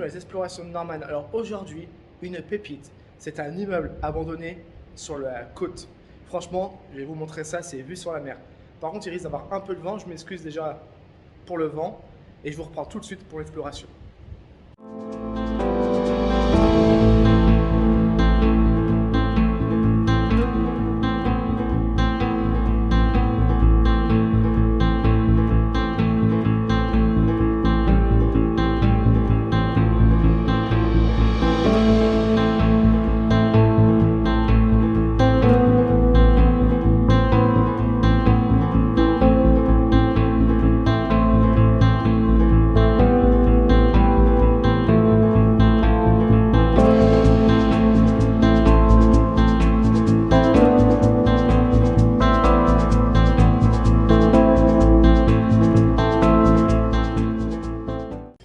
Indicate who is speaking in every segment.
Speaker 1: dans les explorations de Norman. Alors aujourd'hui, une pépite. C'est un immeuble abandonné sur la côte. Franchement, je vais vous montrer ça, c'est vue sur la mer. Par contre, il risque d'avoir un peu de vent, je m'excuse déjà pour le vent. Et je vous reprends tout de suite pour l'exploration.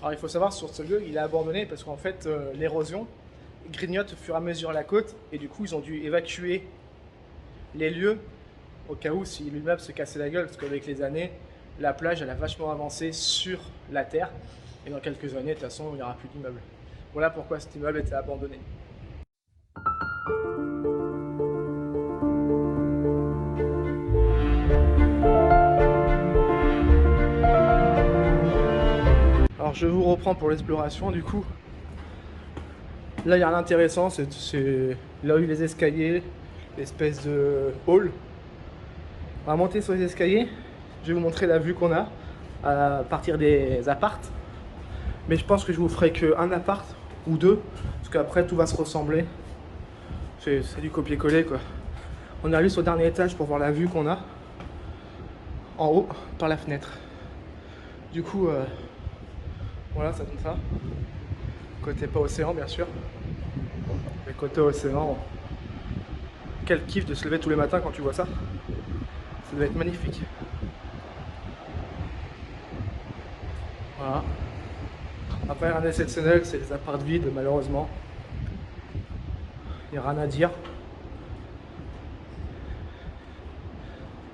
Speaker 1: Alors il faut savoir sur ce lieu, il est abandonné parce qu'en fait l'érosion grignote au fur et à mesure la côte et du coup ils ont dû évacuer les lieux au cas où si l'immeuble se cassait la gueule parce qu'avec les années la plage elle a vachement avancé sur la terre et dans quelques années de toute façon il n'y aura plus d'immeuble. Voilà pourquoi cet immeuble était abandonné. Alors je vous reprends pour l'exploration du coup. Là il y a rien d'intéressant, c'est là où il y a les escaliers, l'espèce de hall. On va monter sur les escaliers, je vais vous montrer la vue qu'on a à partir des appartes. Mais je pense que je vous ferai qu'un appart ou deux, parce qu'après tout va se ressembler. C'est du copier-coller quoi. On est allé sur le dernier étage pour voir la vue qu'on a en haut par la fenêtre. Du coup, voilà, ça donne ça. Côté pas océan bien sûr. Mais côté océan, quel kiff de se lever tous les matins quand tu vois ça. Ça doit être magnifique. Voilà. Après, rien d'exceptionnel, c'est les apparts vides, malheureusement. Il n'y a rien à dire.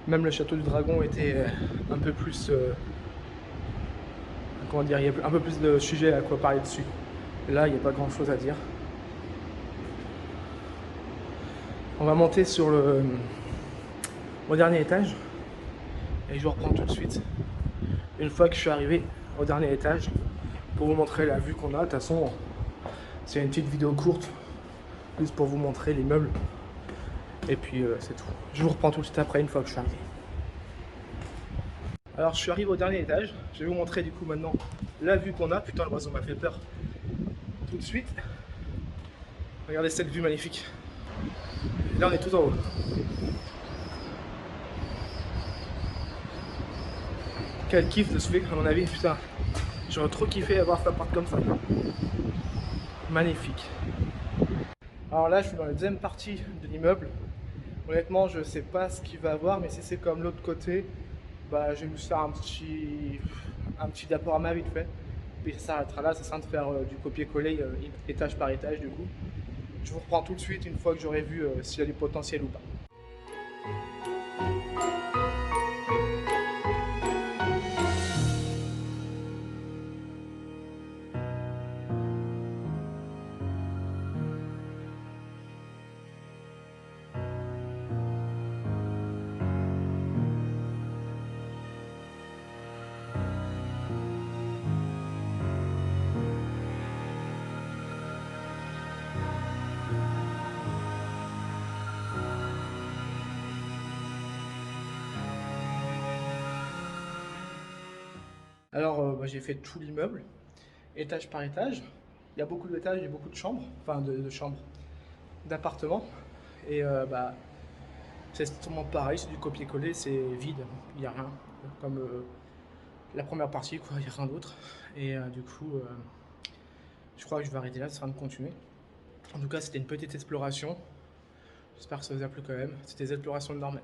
Speaker 1: Même le château du dragon était un peu plus... comment dire, il y a un peu plus de sujets à quoi parler dessus. Là, il n'y a pas grand chose à dire. On va monter sur au dernier étage. Et je vous reprends tout de suite. Une fois que je suis arrivé au dernier étage, pour vous montrer la vue qu'on a. De toute façon, c'est une petite vidéo courte, juste pour vous montrer l'immeuble. Et puis c'est tout. Je vous reprends tout de suite après, une fois que je suis arrivé. Alors je suis arrivé au dernier étage. Je vais vous montrer du coup maintenant la vue qu'on a. Putain, l'oiseau m'a fait peur. Tout de suite. Regardez cette vue magnifique. Et là on est tout en haut. Quel kiff de se lever à mon avis, putain. J'aurais trop kiffé avoir cet appart comme ça. Magnifique. Alors là je suis dans la deuxième partie de l'immeuble. Honnêtement je sais pas ce qu'il va avoir, mais si c'est comme l'autre côté, bah je vais juste faire un petit diaporama vite fait. Puis ça s'arrêtera là, ça sera de faire du copier-coller étage par étage du coup. Je vous reprends tout de suite une fois que j'aurai vu s'il y a du potentiel ou pas. Alors j'ai fait tout l'immeuble, étage par étage. Il y a beaucoup d'étages et beaucoup de chambres, enfin de chambres, d'appartements. Et c'est totalement pareil, c'est du copier-coller, c'est vide, il n'y a rien. Comme la première partie, quoi, il n'y a rien d'autre. Et du coup, je crois que je vais arrêter là, ça sera de continuer. En tout cas, c'était une petite exploration. J'espère que ça vous a plu quand même. C'était des explorations de Norman.